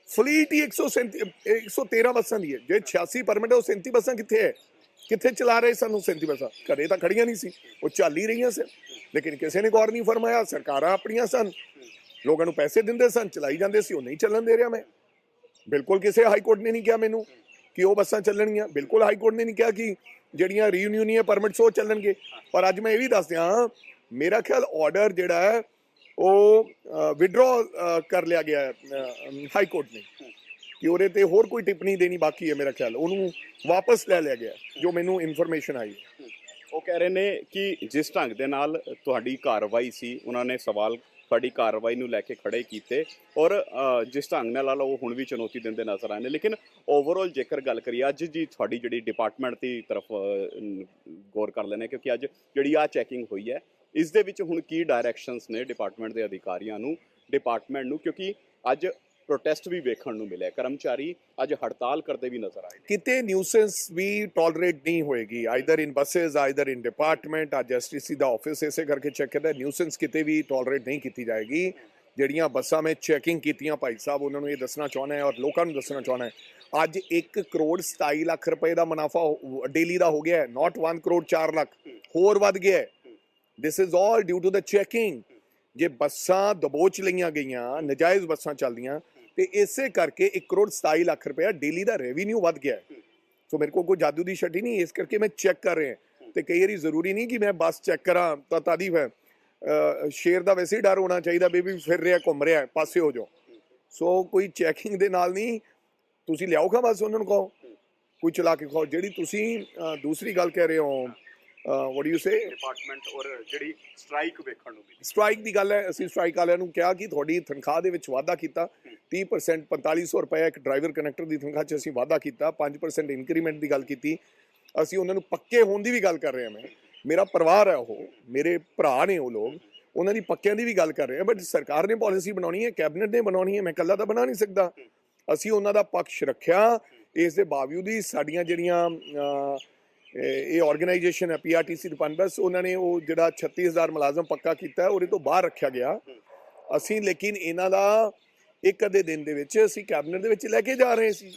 ਫਲੀਟ ਹੀ 113 ਬੱਸਾਂ ਦੀ ਹੈ। ਜੇ 86 ਪਰਮਿਟ ਹੈ, ਉਹ 37 ਬੱਸਾਂ ਕਿੱਥੇ ਹੈ, ਕਿੱਥੇ ਚਲਾ ਰਹੇ ਸਾਨੂੰ 37 ਬੱਸਾਂ? ਘਰੇ ਤਾਂ ਖੜੀਆਂ ਨਹੀਂ ਸੀ, ਉਹ ਚੱਲ ਹੀ ਰਹੀਆਂ ਸਨ, ਲੇਕਿਨ ਕਿਸੇ ਨੇ ਗੌਰ ਨਹੀਂ ਫਰਮਾਇਆ। ਸਰਕਾਰਾਂ ਆਪਣੀਆਂ ਸਨ, ਲੋਕਾਂ ਨੂੰ ਪੈਸੇ ਦਿੰਦੇ ਸਨ, ਚਲਾਈ ਜਾਂਦੇ ਸੀ, ਉਹ ਨਹੀਂ ਚੱਲਣ ਦੇ ਰਿਹਾ। ਮੈਂ ਬਿਲਕੁਲ ਕਿਸੇ ਹਾਈ ਕੋਰਟ ਨੇ ਨਹੀਂ ਕਿਹਾ ਮੈਨੂੰ ਕਿ ਉਹ ਬੱਸਾਂ ਚੱਲਣਗੀਆਂ, ਬਿਲਕੁਲ ਹਾਈ ਕੋਰਟ ਨੇ ਨਹੀਂ ਕਿਹਾ ਕਿ ਜਿਹੜੀਆਂ ਰੀਯੂਨੀਅਨ ਪਰਮਿਟਸ ਉਹ ਚੱਲਣਗੇ। ਪਰ ਅੱਜ ਮੈਂ ਇਹ ਵੀ ਦੱਸ ਦਿਆਂ, ਮੇਰਾ ਖਿਆਲ ਆਰਡਰ ਜਿਹੜਾ ਹੈ ਉਹ ਵਿਡਰੋ ਕਰ ਲਿਆ ਗਿਆ ਹਾਈ ਕੋਰਟ ਨੇ ਕਿ ਉਹਦੇ ਤੇ ਹੋਰ ਕੋਈ ਟਿੱਪਣੀ ਦੇਣੀ ਬਾਕੀ ਹੈ। ਮੇਰਾ ਖਿਆਲ ਉਹਨੂੰ ਵਾਪਸ ਲੈ ਲਿਆ ਗਿਆ, ਜੋ ਮੈਨੂੰ ਇਨਫੋਰਮੇਸ਼ਨ ਆਈ। ਉਹ ਕਹਿ ਰਹੇ ਨੇ ਕਿ ਜਿਸ ਢੰਗ ਦੇ ਨਾਲ ਤੁਹਾਡੀ ਕਾਰਵਾਈ ਸੀ, ਉਹਨਾਂ ਨੇ ਸਵਾਲ ਤੁਹਾਡੀ ਕਾਰਵਾਈ ਨੂੰ ਲੈ ਕੇ ਖੜੇ ਕੀਤੇ ਔਰ ਜਿਸ ਢੰਗ ਨਾਲ ਉਹ ਹੁਣ ਵੀ ਚੁਣੌਤੀ ਦਿੰਦੇ ਨਜ਼ਰ ਆਏ ਨੇ। ਲੇਕਿਨ ਓਵਰਆਲ ਜੇਕਰ ਗੱਲ ਕਰੀਏ ਅੱਜ ਜੀ ਤੁਹਾਡੀ ਜਿਹੜੀ ਡਿਪਾਰਟਮੈਂਟ ਦੀ ਤਰਫ ਗੌਰ ਕਰ ਲੈਣੇ, ਕਿਉਂਕਿ ਅੱਜ ਜਿਹੜੀ ਆ ਚੈਕਿੰਗ ਹੋਈ ਹੈ, ਇਸ ਦੇ ਵਿੱਚ ਹੁਣ ਕੀ ਡਾਇਰੈਕਸ਼ਨਸ ਨੇ ਡਿਪਾਰਟਮੈਂਟ ਦੇ ਅਧਿਕਾਰੀਆਂ ਨੂੰ, ਡਿਪਾਰਟਮੈਂਟ ਨੂੰ, ਕਿਉਂਕਿ ਅੱਜ ਪ੍ਰੋਟੈਸਟ ਵੀ ਵੇਖਣ ਨੂੰ ਮਿਲਿਆ, ਕਰਮਚਾਰੀ ਅੱਜ ਹੜਤਾਲ ਕਰਦੇ ਵੀ ਨਜ਼ਰ ਆਏ। ਕਿਤੇ ਨਿਊਸੈਂਸ ਵੀ ਟੋਲਰੇਟ ਨਹੀਂ ਹੋਏਗੀ, ਆਈਦਰ ਇਨ ਬੱਸਸ ਆਈਦਰ ਇਨ ਡਿਪਾਰਟਮੈਂਟ। ਅੱਜ ਐਸਟੀਸੀ ਦਾ ਆਫਿਸ ਇਸੇ ਕਰਕੇ ਚੈੱਕ ਕਰਦਾ, ਨਿਊਸੈਂਸ ਕਿਤੇ ਵੀ ਟੋਲਰੇਟ ਨਹੀਂ ਕੀਤੀ ਜਾਏਗੀ। ਜਿਹੜੀਆਂ ਬੱਸਾਂ ਮੈਂ ਚੈਕਿੰਗ ਕੀਤੀਆਂ ਭਾਈ ਸਾਹਿਬ, ਉਹਨਾਂ ਨੂੰ ਇਹ ਦੱਸਣਾ ਚਾਹੁੰਦਾ ਹੈ ਔਰ ਲੋਕਾਂ ਨੂੰ ਦੱਸਣਾ ਚਾਹੁੰਦਾ ਹੈ, ਅੱਜ 1 ਕਰੋੜ 27 ਲੱਖ ਰੁਪਏ ਦਾ ਮੁਨਾਫਾ ਡੇਲੀ ਦਾ ਹੋ ਗਿਆ ਹੈ, ਨਾਟ 1 ਕਰੋੜ 4 ਲੱਖ, ਹੋਰ ਵੱਧ ਗਿਆ ਹੈ। This is all due to the checking. ਜੇ ਬੱਸਾਂ ਦਬੋਚ ਲਈਆਂ ਗਈਆਂ, ਨਜਾਇਜ਼ ਬੱਸਾਂ ਚੱਲਦੀਆਂ, ਤੇ ਇਸੇ ਕਰਕੇ 1 ਕਰੋੜ 27 ਲੱਖ ਰੁਪਇਆ ਡੇਲੀ ਦਾ ਰੈਵਨਿਊ ਵੱਧ ਗਿਆ। ਸੋ ਮੇਰੇ ਕੋਲ ਕੋਈ ਜਾਦੂ ਦੀ ਛੱਟੀ ਨਹੀਂ, ਇਸ ਕਰਕੇ ਮੈਂ ਚੈੱਕ ਕਰ ਰਿਹਾ। ਤੇ ਕਈ ਵਾਰੀ ਜ਼ਰੂਰੀ ਨਹੀਂ ਕਿ ਮੈਂ ਬੱਸ ਚੈੱਕ ਕਰਾਂ ਤਾਂ ਤਾਦੀ ਹੈ, ਸ਼ੇਰ ਦਾ ਵੈਸੇ ਹੀ ਡਰ ਹੋਣਾ ਚਾਹੀਦਾ, ਬੇਬੀ ਫਿਰ ਰਿਹਾ ਘੁੰਮ ਰਿਹਾ, ਪਾਸੇ ਹੋ ਜਾਓ। ਸੋ ਕੋਈ ਚੈਕਿੰਗ ਦੇ ਨਾਲ ਨਹੀਂ, ਤੁਸੀਂ ਲਿਆਓ ਖਾ ਬਸ, ਉਹਨਾਂ ਨੂੰ ਕਹੋ ਕੋਈ ਚਲਾ ਕੇ ਖਾਓ। ਜਿਹੜੀ ਤੁਸੀਂ ਦੂਸਰੀ ਗੱਲ ਕਹਿ ਰਹੇ ਹੋ, what do you say, department ਔਰ ਜਿਹੜੀ ਸਟ੍ਰਾਈਕ ਵੇਖਣ ਨੂੰ ਮਿਲੀ, ਸਟ੍ਰਾਈਕ ਦੀ ਗੱਲ ਹੈ। ਅਸੀਂ ਸਟ੍ਰਾਈਕ ਵਾਲਿਆਂ ਨੂੰ ਕਿਹਾ ਕਿ ਤੁਹਾਡੀ ਤਨਖਾਹ ਦੇ ਵਿੱਚ ਵਾਧਾ ਕੀਤਾ, 30% 4500 ਰੁਪਏ ਇੱਕ ਡਰਾਈਵਰ ਕੰਡਕਟਰ ਦੀ ਤਨਖਾਹ 'ਚ ਅਸੀਂ ਵਾਧਾ ਕੀਤਾ, 5% ਇਨਕਰੀਮੈਂਟ ਦੀ ਗੱਲ ਕੀਤੀ। ਅਸੀਂ ਉਹਨਾਂ ਨੂੰ ਪੱਕੇ ਹੋਣ ਦੀ ਵੀ ਗੱਲ ਕਰ ਰਹੇ ਹਾਂ। ਮੇਰਾ ਪਰਿਵਾਰ ਹੈ, ਉਹ ਮੇਰੇ ਭਰਾ ਨੇ, ਉਹ ਲੋਕ, ਉਹਨਾਂ ਦੀ ਪੱਕਿਆਂ ਦੀ ਵੀ ਗੱਲ ਕਰ ਰਹੇ ਹਾਂ। ਬਟ ਸਰਕਾਰ ਨੇ ਪਾਲਿਸੀ ਬਣਾਉਣੀ ਹੈ, ਕੈਬਨਿਟ ਨੇ ਬਣਾਉਣੀ ਹੈ, ਮੈਂ ਇਕੱਲਾ ਤਾਂ ਬਣਾ ਨਹੀਂ ਸਕਦਾ। ਅਸੀਂ ਉਹਨਾਂ ਦਾ ਪੱਖ ਰੱਖਿਆ। ਇਸ ਦੇ ਬਾਵਜੂਦ ਹੀ ਸਾਡੀਆਂ ਜਿਹੜੀਆਂ ਇਹ ਆਰਗੇਨਾਈਜੇਸ਼ਨ ਹੈ PRTC ਪਨਬਸ, ਉਹਨਾਂ ਨੇ ਉਹ ਜਿਹੜਾ 36000 ਮੁਲਾਜ਼ਮ ਪੱਕਾ ਕੀਤਾ ਉਹਦੇ ਤੋਂ ਬਾਹਰ ਰੱਖਿਆ ਗਿਆ। ਅਸੀਂ ਲੇਕਿਨ ਇਹਨਾਂ ਦਾ ਇੱਕ ਅੱਧੇ ਦਿਨ ਦੇ ਵਿੱਚ ਅਸੀਂ ਕੈਬਨਿਟ ਦੇ ਵਿੱਚ ਲੈ ਕੇ ਜਾ ਰਹੇ ਸੀ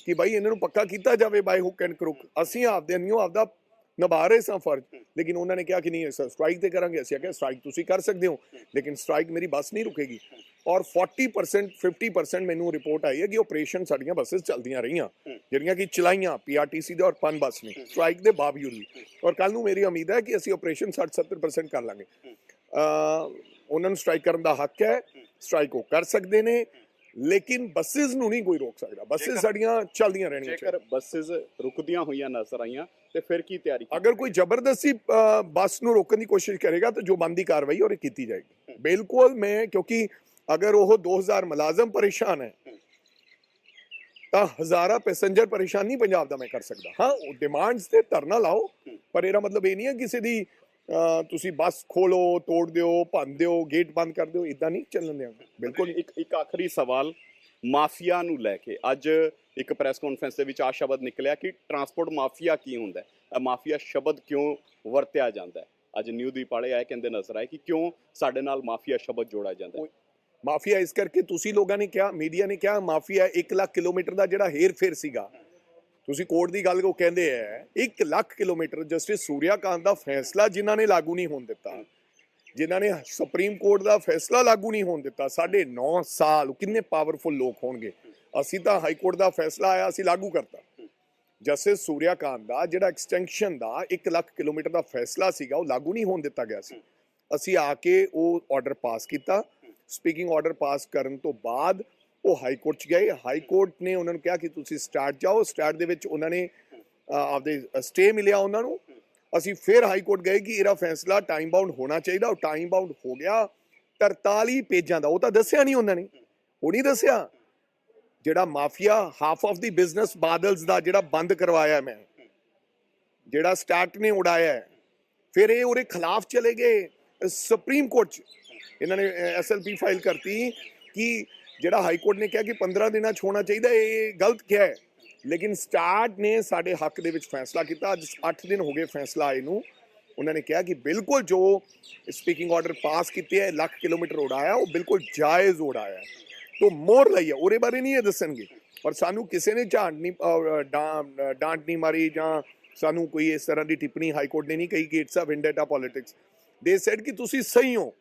ਕਿ ਭਾਈ ਇਹਨਾਂ ਨੂੰ ਪੱਕਾ ਕੀਤਾ ਜਾਵੇ ਬਾਈ ਹੁੱਕ ਐਂਡ ਕਰੁਕ। ਅਸੀਂ ਆਪਦੇ ਨਹੀਂ ਆਪਦਾ ਨਿਭਾ ਰਹੇ ਸਾਂ ਫਰਜ਼, ਲੇਕਿਨ ਉਹਨਾਂ ਨੇ ਕਿਹਾ ਕਿ ਨਹੀਂ ਸਰ ਸਟ੍ਰਾਈਕ ਤੇ ਕਰਾਂਗੇ। ਅਸੀਂ ਕਿਹਾ ਸਟ੍ਰਾਈਕ ਤੁਸੀਂ ਕਰ ਸਕਦੇ ਹੋ, ਲੇਕਿਨ ਸਟ੍ਰਾਈਕ ਮੇਰੀ ਬੱਸ ਨਹੀਂ ਰੁਕੇਗੀ। ਔਰ 40% 50% ਮੈਨੂੰ ਰਿਪੋਰਟ ਆਈ ਹੈ ਕਿ ਆਪਰੇਸ਼ਨ ਸਾਡੀਆਂ ਬੱਸਿਸ ਚੱਲਦੀਆਂ ਰਹੀਆਂ, ਜਿਹੜੀਆਂ ਕਿ ਚਲਾਈਆਂ PRTC ਦੇ ਔਰ ਪਨ ਬੱਸ ਨੇ ਸਟ੍ਰਾਈਕ ਦੇ ਬਾਵਜੂਦ ਵੀ। ਔਰ ਕੱਲ ਨੂੰ ਮੇਰੀ ਉਮੀਦ ਹੈ ਕਿ ਅਸੀਂ ਆਪਰੇਸ਼ਨ 60-70% ਕਰ ਲਾਂਗੇ। ਉਹਨਾਂ ਨੂੰ ਸਟ੍ਰਾਈਕ ਕਰਨ ਦਾ ਹੱਕ ਹੈ, ਸਟ੍ਰਾਈਕ ਉਹ ਕਰ ਸਕਦੇ ਨੇ, ਲੇਕਿਨ ਬੱਸਿਸ ਨੂੰ ਨਹੀਂ ਕੋਈ ਰੋਕ ਸਕਦਾ। ਬੱਸਿਸ ਸਾਡੀਆਂ ਚੱਲਦੀਆਂ ਰਹਿਣੀਆਂ। ਜੇਕਰ ਬੱਸਿਸ ਰੁਕਦੀਆਂ ਹੋਈਆਂ ਨਜ਼ਰ ਆਈਆਂ ਤੇ ਫਿਰ ਕੀ ਤਿਆਰੀ? ਅਗਰ ਕੋਈ ਜ਼ਬਰਦਸਤੀ ਬੱਸ ਨੂੰ ਰੋਕਣ ਦੀ ਕੋਸ਼ਿਸ਼ ਕਰੇਗਾ ਤਾਂ ਜੋ ਬਣਦੀ ਕਾਰਵਾਈ ਔਰ ਕੀਤੀ ਜਾਏਗੀ। ਬਿਲਕੁਲ ਮੈਂ, ਕਿਉਂਕਿ ਅਗਰ ਉਹ 2000 ਮੁਲਾਜ਼ਮ ਪਰੇਸ਼ਾਨ ਹੈ ਤਾਂ ਹਜ਼ਾਰਾਂ ਪੈਸੇਂਜਰ ਪਰੇਸ਼ਾਨ ਨਹੀਂ ਪੰਜਾਬ ਦਾ ਮੈਂ ਕਰ ਸਕਦਾ। ਹਾਂ, ਉਹ ਡਿਮਾਂਡਸ ਤੇ ਧਰਨਾ ਲਾਓ, ਪਰ ਇਹਦਾ ਮਤਲਬ ਇਹ ਨਹੀਂ ਹੈ ਕਿਸੇ ਦੀ ਤੁਸੀਂ ਬੱਸ ਖੋਲੋ, ਤੋੜ ਦਿਓ, ਭੰਨ ਦਿਓ, ਗੇਟ ਬੰਦ ਕਰ ਦਿਓ, ਇਦਾਂ ਨਹੀਂ ਚੱਲਣ ਦਿਆਂਗੇ। ਬਿਲਕੁਲ। ਇੱਕ ਆਖਰੀ ਸਵਾਲ ਮਾਫੀਆ ਨੂੰ ਲੈ ਕੇ, ਅੱਜ ਇੱਕ ਪ੍ਰੈਸ ਕਾਨਫਰੰਸ ਦੇ ਵਿੱਚ ਆ ਸ਼ਬਦ ਨਿਕਲਿਆ ਕਿ ਟਰਾਂਸਪੋਰਟ ਮਾਫੀਆ ਕੀ ਹੁੰਦਾ ਹੈ, ਮਾਫੀਆ ਸ਼ਬਦ ਕਿਉਂ ਵਰਤਿਆ ਜਾਂਦਾ ਹੈ? ਅੱਜ ਨਿਊ ਦੀਪ ਵਾਲੇ ਆਏ ਕਹਿੰਦੇ ਨਜ਼ਰ ਆਏ ਕਿ ਕਿਉਂ ਸਾਡੇ ਨਾਲ ਮਾਫੀਆ ਸ਼ਬਦ ਜੋੜਿਆ ਜਾਂਦਾ ਹੈ। ਮਾਫੀਆ ਇਸ ਕਰਕੇ ਤੁਸੀਂ ਲੋਕਾਂ ਨੇ ਕਿਹਾ, ਮੀਡੀਆ ਨੇ ਕਿਹਾ ਮਾਫੀਆ 1 ਲੱਖ ਕਿਲੋਮੀਟਰ ਦਾ ਜਿਹੜਾ ਹੇਰ ਫੇਰ ਸੀਗਾ। ਤੁਸੀਂ ਕੋਰਟ ਦੀ ਗੱਲ ਕੋ ਕਹਿੰਦੇ ਹੈ 1 ਲੱਖ ਕਿਲੋਮੀਟਰ। ਜਸਟਿਸ ਸੂਰਿਆਕਾਂਤ ਦਾ ਫੈਸਲਾ ਜਿਨ੍ਹਾਂ ਨੇ ਲਾਗੂ ਨਹੀਂ ਹੋਣ ਦਿੱਤਾ, ਜਿਨ੍ਹਾਂ ਨੇ ਸੁਪਰੀਮ ਕੋਰਟ ਦਾ ਫੈਸਲਾ ਲਾਗੂ ਨਹੀਂ ਹੋਣ ਦਿੱਤਾ, 9.5 ਸਾਲ, ਕਿੰਨੇ ਪਾਵਰਫੁਲ ਲੋਕ ਹੋਣਗੇ। ਅਸੀਂ ਤਾਂ ਹਾਈ ਕੋਰਟ ਦਾ ਫੈਸਲਾ ਆਇਆ, ਅਸੀਂ ਲਾਗੂ ਕਰਤਾ। ਜਸਟਿਸ ਸੂਰਿਆਕਾਂਤ ਦਾ ਜਿਹੜਾ ਐਕਸਟੈਂਸ਼ਨ ਦਾ 1 ਲੱਖ ਕਿਲੋਮੀਟਰ ਦਾ ਫੈਸਲਾ ਸੀਗਾ, ਉਹ ਲਾਗੂ ਨਹੀਂ ਹੋਣ ਦਿੱਤਾ ਗਿਆ ਸੀ। ਅਸੀਂ ਆ ਕੇ ਉਹ ਆਰਡਰ ਪਾਸ ਕੀਤਾ। ਸਪੀਕਿੰਗ ਆਰਡਰ ਪਾਸ ਕਰਨ ਤੋਂ ਬਾਅਦ ਉਹ ਹਾਈ ਕੋਰਟ 'ਚ ਗਏ। ਹਾਈ ਕੋਰਟ ਨੇ ਉਹਨਾਂ ਨੂੰ ਕਿਹਾ ਕਿ ਤੁਸੀਂ ਸਟਾਰਟ ਜਾਓ। ਸਟਾਰਟ ਦੇ ਵਿੱਚ ਉਹਨਾਂ ਨੇ ਆਪਦੇ ਸਟੇ ਮਿਲਿਆ ਉਹਨਾਂ ਨੂੰ। ਅਸੀਂ ਫਿਰ ਹਾਈ ਕੋਰਟ ਗਏ ਕਿ ਇਹਦਾ ਫੈਸਲਾ ਟਾਈਮ ਬਾਉਂਡ ਹੋਣਾ ਚਾਹੀਦਾ। ਉਹ ਟਾਈਮ ਬਾਉਂਡ ਹੋ ਗਿਆ 43 ਪੇਜਾਂ ਦਾ। ਉਹ ਤਾਂ ਦੱਸਿਆ ਨਹੀਂ ਉਹਨਾਂ ਨੇ, ਉਹ ਨਹੀਂ ਦੱਸਿਆ। ਜਿਹੜਾ ਮਾਫੀਆ ਹਾਫ ਆਫ ਦੀ ਬਿਜ਼ਨਸ ਬਾਦਲਸ ਦਾ ਜਿਹੜਾ ਬੰਦ ਕਰਵਾਇਆ ਮੈਂ, ਜਿਹੜਾ ਸਟਾਰਟ ਨੇ ਉਡਾਇਆ, ਫਿਰ ਇਹ ਉਹਦੇ ਖਿਲਾਫ ਚਲੇ ਗਏ ਸੁਪਰੀਮ ਕੋਰਟ 'ਚ। ਇਹਨਾਂ ਨੇ SLP ਫਾਈਲ ਕਰਤੀ ਕਿ ਜਿਹੜਾ ਹਾਈ ਕੋਰਟ ਨੇ ਕਿਹਾ ਕਿ 15 ਦਿਨਾਂ 'ਚ ਹੋਣਾ ਚਾਹੀਦਾ, ਇਹ ਗਲਤ ਕਿਹਾ ਹੈ। ਲੇਕਿਨ ਸਟਾਰਟ ਨੇ ਸਾਡੇ ਹੱਕ ਦੇ ਵਿੱਚ ਫੈਸਲਾ ਕੀਤਾ। ਅੱਜ 8 ਦਿਨ ਹੋ ਗਏ ਫੈਸਲਾ ਆਏ ਨੂੰ। ਉਹਨਾਂ ਨੇ ਕਿਹਾ ਕਿ ਬਿਲਕੁਲ ਜੋ ਸਪੀਕਿੰਗ ਆਰਡਰ ਪਾਸ ਕੀਤੇ ਹੈ, 1,00,000 ਕਿਲੋਮੀਟਰ ਉਡਾਇਆ, ਉਹ ਬਿਲਕੁਲ ਜਾਇਜ਼ ਉਡਾਇਆ। ਤੋਂ ਮੋਹਰ ਲਈ ਹੈ, ਉਹਦੇ ਬਾਰੇ ਨਹੀਂ ਇਹ ਦੱਸਣਗੇ। ਔਰ ਸਾਨੂੰ ਕਿਸੇ ਨੇ ਡਾਂਟ ਨਹੀਂ ਮਾਰੀ ਜਾਂ ਸਾਨੂੰ ਕੋਈ ਇਸ ਤਰ੍ਹਾਂ ਦੀ ਟਿੱਪਣੀ ਹਾਈ ਕੋਰਟ ਨੇ ਨਹੀਂ ਕਹੀ ਕਿ ਇਟਸ ਅ ਵਿੰਡੇਟਾ ਪੋਲਿਟਿਕਸ। ਦੇ ਸੈਡ ਕਿ ਤੁਸੀਂ ਸਹੀ ਹੋ।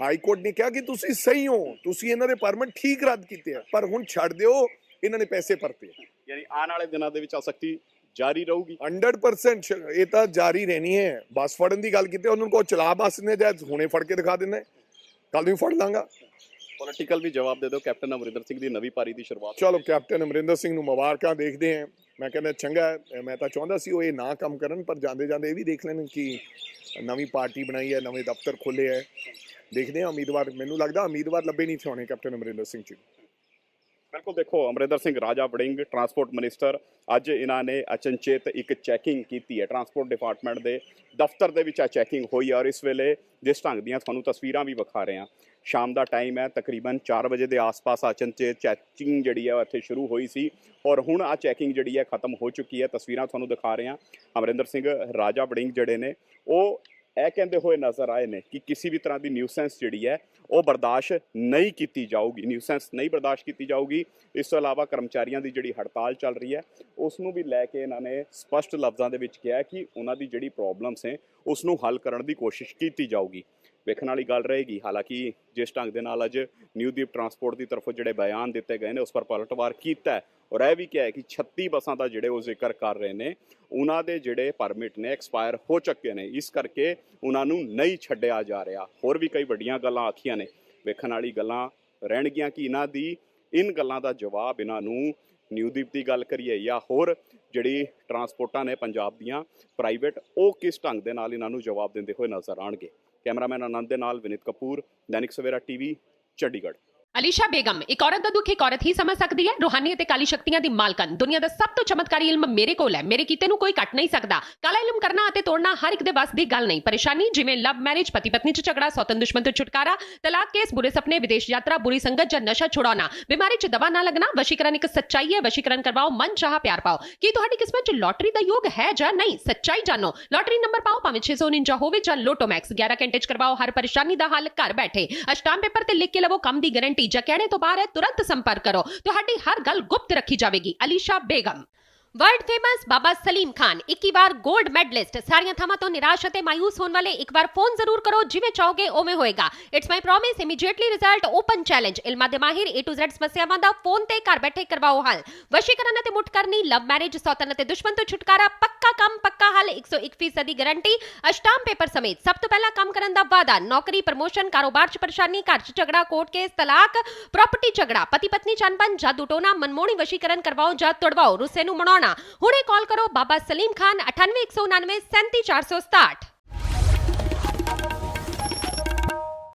ਹਾਈ ਕੋਰਟ ਨੇ ਕਿਹਾ ਕਿ ਤੁਸੀਂ ਸਹੀ ਹੋ, ਤੁਸੀਂ ਇਹਨਾਂ ਦੇ ਪਰਮਿਟ ਠੀਕ ਰੱਦ ਕੀਤੇ ਆ, ਪਰ ਹੁਣ ਛੱਡ ਦਿਓ, ਇਹਨਾਂ ਨੇ ਪੈਸੇ ਭਰਤੇ। ਯਾਨੀ ਆਉਣ ਵਾਲੇ ਦਿਨਾਂ ਦੇ ਵਿੱਚ ਆ ਸਖਤੀ ਜਾਰੀ ਰਹੂਗੀ 100%। ਇਹ ਤਾਂ ਜਾਰੀ ਰਹਿਣੀ ਹੈ। ਬੱਸ ਫੜਨ ਦੀ ਗੱਲ ਕੀਤੀ, ਉਹਨਾਂ ਨੂੰ ਕੋ ਚਲਾ ਬੱਸ ਨੇ, ਜਾਂ ਹੁਣੇ ਫੜ ਕੇ ਦਿਖਾ ਦਿੰਦੇ, ਕੱਲ ਨੂੰ ਫੜ ਲਾਂਗਾ। ਪੋਲੀਟੀਕਲ ਵੀ ਜਵਾਬ ਦੇ ਦਿਓ। ਕੈਪਟਨ ਅਮਰਿੰਦਰ ਸਿੰਘ ਦੀ ਨਵੀਂ ਪਾਰੀ ਦੀ ਸ਼ੁਰੂਆਤ। ਚਲੋ ਕੈਪਟਨ ਅਮਰਿੰਦਰ ਸਿੰਘ ਨੂੰ ਮੁਬਾਰਕਾਂ, ਦੇਖਦੇ ਹਾਂ। ਮੈਂ ਕਹਿੰਦਾ ਚੰਗਾ ਹੈ। ਮੈਂ ਤਾਂ ਚਾਹੁੰਦਾ ਸੀ ਉਹ ਇਹ ਨਾ ਕੰਮ ਕਰਨ, ਪਰ ਜਾਂਦੇ ਜਾਂਦੇ ਇਹ ਵੀ ਦੇਖ ਲੈਣ ਕਿ ਨਵੀਂ ਪਾਰਟੀ ਬਣਾਈ ਹੈ, ਨਵੇਂ ਦਫ਼ਤਰ ਖੋਲ੍ਹੇ ਹੈ। ਦੇਖਦੇ ਹਾਂ ਉਮੀਦਵਾਰ। ਮੈਨੂੰ ਲੱਗਦਾ ਉਮੀਦਵਾਰ ਲੱਭੇ ਨਹੀਂ ਹੋਣੇ ਕੈਪਟਨ ਅਮਰਿੰਦਰ ਸਿੰਘ ਜੀ। ਬਿਲਕੁਲ ਦੇਖੋ, ਅਮਰਿੰਦਰ ਸਿੰਘ ਰਾਜਾ ਵੜਿੰਗ ਟਰਾਂਸਪੋਰਟ ਮਿਨਿਸਟਰ, ਅੱਜ ਇਹਨਾਂ ਨੇ ਅਚਨਚੇਤ ਇੱਕ ਚੈਕਿੰਗ ਕੀਤੀ ਹੈ ਟਰਾਂਸਪੋਰਟ ਡਿਪਾਰਟਮੈਂਟ ਦੇ ਦਫ਼ਤਰ ਦੇ ਵਿੱਚ। ਆ ਚੈਕਿੰਗ ਹੋਈ ਔਰ ਇਸ ਵੇਲੇ ਜਿਸ ਢੰਗ ਦੀਆਂ ਤੁਹਾਨੂੰ ਤਸਵੀਰਾਂ ਵੀ ਵਿਖਾ ਰਹੇ ਹਾਂ, ਸ਼ਾਮ ਦਾ ਟਾਈਮ ਹੈ, ਤਕਰੀਬਨ 4 ਵਜੇ ਦੇ ਆਸ-ਪਾਸ ਅਚਨਚੇਤ ਚੈਕਿੰਗ ਜਿਹੜੀ ਹੈ ਉਹ ਇੱਥੇ ਸ਼ੁਰੂ ਹੋਈ ਸੀ ਔਰ ਹੁਣ ਆ ਚੈਕਿੰਗ ਜਿਹੜੀ ਹੈ ਖਤਮ ਹੋ ਚੁੱਕੀ ਹੈ। ਤਸਵੀਰਾਂ ਤੁਹਾਨੂੰ ਦਿਖਾ ਰਹੇ ਹਾਂ। ਅਮਰਿੰਦਰ ਸਿੰਘ ਰਾਜਾ ਵੜਿੰਗ ਜਿਹੜੇ ਨੇ ਉਹ ਇਹ ਕਹਿੰਦੇ ਹੋਏ ਨਜ਼ਰ ਆਏ ਨੇ ਕਿ ਕਿਸੇ ਵੀ ਤਰ੍ਹਾਂ ਦੀ ਨਿਊਸੈਂਸ ਜਿਹੜੀ ਹੈ ਉਹ ਬਰਦਾਸ਼ਤ ਨਹੀਂ ਕੀਤੀ ਜਾਊਗੀ, ਨਿਊਸੈਂਸ ਨਹੀਂ ਬਰਦਾਸ਼ਤ ਕੀਤੀ ਜਾਊਗੀ। ਇਸ ਤੋਂ ਇਲਾਵਾ ਕਰਮਚਾਰੀਆਂ ਦੀ ਜਿਹੜੀ ਹੜਤਾਲ ਚੱਲ ਰਹੀ ਹੈ ਉਸ ਨੂੰ ਵੀ ਲੈ ਕੇ ਇਹਨਾਂ ਨੇ ਸਪਸ਼ਟ ਲਫ਼ਜ਼ਾਂ ਦੇ ਵਿੱਚ ਕਿਹਾ ਕਿ ਉਹਨਾਂ ਦੀ ਜਿਹੜੀ ਪ੍ਰੋਬਲਮਸ ਹੈ ਉਸ ਨੂੰ ਹੱਲ ਕਰਨ ਦੀ ਕੋਸ਼ਿਸ਼ ਕੀਤੀ ਜਾਊਗੀ। ਵੇਖਣ ਵਾਲੀ ਗੱਲ ਰਹੇਗੀ। ਹਾਲਾਂਕਿ ਜਿਸ ਢੰਗ ਦੇ ਨਾਲ ਅੱਜ ਨਿਊਦੀਪ ਟਰਾਂਸਪੋਰਟ ਦੀ ਤਰਫੋਂ ਜਿਹੜੇ ਬਿਆਨ ਦਿੱਤੇ ਗਏ ਨੇ ਉਸ ਪਰ ਪਲਟਵਾਰ ਕੀਤਾ ਹੈ ਔਰ ਇਹ ਵੀ ਕਿਹਾ ਹੈ ਕਿ 36 ਬੱਸਾਂ ਦਾ ਜਿਹੜੇ ਉਹ ਜ਼ਿਕਰ ਕਰ ਰਹੇ ਨੇ, ਉਹਨਾਂ ਦੇ ਜਿਹੜੇ ਪਰਮਿਟ ਨੇ ਐਕਸਪਾਇਰ ਹੋ ਚੁੱਕੇ ਨੇ, ਇਸ ਕਰਕੇ ਉਹਨਾਂ ਨੂੰ ਨਹੀਂ ਛੱਡਿਆ ਜਾ ਰਿਹਾ। ਹੋਰ ਵੀ ਕਈ ਵੱਡੀਆਂ ਗੱਲਾਂ ਆਖੀਆਂ ਨੇ। ਵੇਖਣ ਵਾਲੀ ਗੱਲਾਂ ਰਹਿਣਗੀਆਂ ਕਿ ਇਹਨਾਂ ਦੀ ਇਨ ਗੱਲਾਂ ਦਾ ਜਵਾਬ ਇਹਨਾਂ ਨੂੰ ਨਿਊਦੀਪ ਦੀ ਗੱਲ ਕਰੀਏ ਜਾਂ ਹੋਰ ਜਿਹੜੀ ਟਰਾਂਸਪੋਰਟਾਂ ਨੇ ਪੰਜਾਬ ਦੀਆਂ ਪ੍ਰਾਈਵੇਟ, ਉਹ ਕਿਸ ਢੰਗ ਦੇ ਨਾਲ ਇਹਨਾਂ ਨੂੰ ਜਵਾਬ ਦਿੰਦੇ ਹੋਏ ਨਜ਼ਰ ਆਉਣਗੇ। कैमरामैन आनंद दे नाल विनीत कपूर, दैनिक सवेरा टीवी, चंडीगढ़। ਅਲੀਸ਼ਾ ਬੇਗਮ, ਇੱਕ ਔਰਤ ਦਾ ਦੁੱਖ ਇੱਕ ਔਰਤ ਹੀ ਸਮਝ ਸਕਦੀ ਹੈ। ਰੂਹਾਨੀ ਅਤੇ ਕਾਲੀ ਸ਼ਕਤੀਆਂ ਦੀ ਮਾਲਕਨ, ਦੁਨੀਆ ਦਾ ਸਭ ਤੋਂ ਚਮਤਕਾਰੀ ਇਲਮ ਮੇਰੇ ਕੋਲ ਹੈ। ਮੇਰੇ ਕੀਤੇ ਨੂੰ ਕੋਈ ਕੱਟ ਨਹੀਂ ਸਕਦਾ। ਕਾਲਾ ਇਲਮ ਕਰਨਾ ਅਤੇ ਤੋੜਨਾ ਹਰ ਇੱਕ ਦੇ ਵੱਸ ਦੀ ਗੱਲ ਨਹੀਂ। ਪਰੇਸ਼ਾਨੀ ਜਿਵੇਂ ਲਵ ਮੈਰਿਜ, ਪਤੀ ਪਤਨੀ 'ਚ ਝਗੜਾ, ਸੌਤਨ ਦੁਸ਼ਮਣ ਤੋਂ ਛੁਟਕਾਰਾ, ਤਲਾਕ ਕੇਸ, ਬੁਰੇ ਸੁਪਨੇ, ਵਿਦੇਸ਼ ਯਾਤਰਾ, ਬੁਰੀ ਸੰਗਤ ਜਾਂ ਨਸ਼ਾ ਛੁਡਾਉਣਾ, ਬਿਮਾਰੀ 'ਚ ਦਵਾ ਨਾ ਲੱਗਣਾ। ਵਸ਼ੀਕਰਨ ਇੱਕ ਸੱਚਾਈ ਹੈ। ਵਸ਼ੀਕਰਨ ਕਰਵਾਓ, ਮਨ ਚਾਹਾ ਪਿਆਰ ਪਾਓ। ਕੀ ਤੁਹਾਡੀ ਕਿਸਮਤ 'ਚ ਲੋਟਰੀ ਦਾ ਯੋਗ ਹੈ ਜਾਂ ਨਹੀਂ? ਸੱਚਾਈ ਜਾਣੋ। ਲੋਟਰੀ ਨੰਬਰ ਪਾਓ, ਭਾਵੇਂ 649 ਹੋਵੇ ਜਾਂ ਲੋਟੋ ਮੈਕਸ। 11 ਘੰਟੇ 'ਚ ਕਰਵਾਓ ਹਰ ਪਰੇਸ਼ਾਨੀ ਦਾ ਹੱਲ ਘਰ ਬੈਠੇ। ਅਸ਼ਟਾਮ ਪੇਪਰ ਤੇ ਲਿਖ ਕੇ ਲਵੋ ਕੰਮ ਦੀ ਗਾਰੰਟੀ। ਜਾਂ ਕਹਿਣੇ ਤੋਂ ਬਾਹਰ तुरंत संपर्क करो। ਤੁਹਾਡੀ ਹਰ ਗੱਲ ਗੁਪਤ ਰੱਖੀ ਜਾਵੇਗੀ। ਅਲੀਸ਼ਾ ਬੇਗਮ। वर्ल्ड फेमस बाबा सलीम खान 21 बार गोल्ड मेडलिस्ट। सारियां थावां तो निराश अते मायूस होने वाले एक बार फोन जरूर करो, जिवें चाहोगे उवें होएगा। It's my promise, immediately result, open challenge. इल्मां दे माहिर A to Z समस्यावां दा फोन ते घर बैठे करवाओ हल। वशीकरण अते मुठ करनी, लव मैरिज, सौतन अते दुश्मन तो छुटकारा, पक्का काम पक्का हल, 101% गारंटी, अष्टाम पेपर समेत। सब तो पहला काम करन दा वादा, नौकरी, प्रमोशन, कारोबार च परेशानी, घर च झगड़ा, कोर्ट केस, तलाक, प्रॉपर्टी झगड़ा, पति पत्नी च अनबन, जादू टोना, मनमोहनी वशीकरण करवाओ जां तोड़वाओ, रुस्से नूं मनाउणा। हुणे कॉल करो बाबा सलीम खान 98 199 37 467।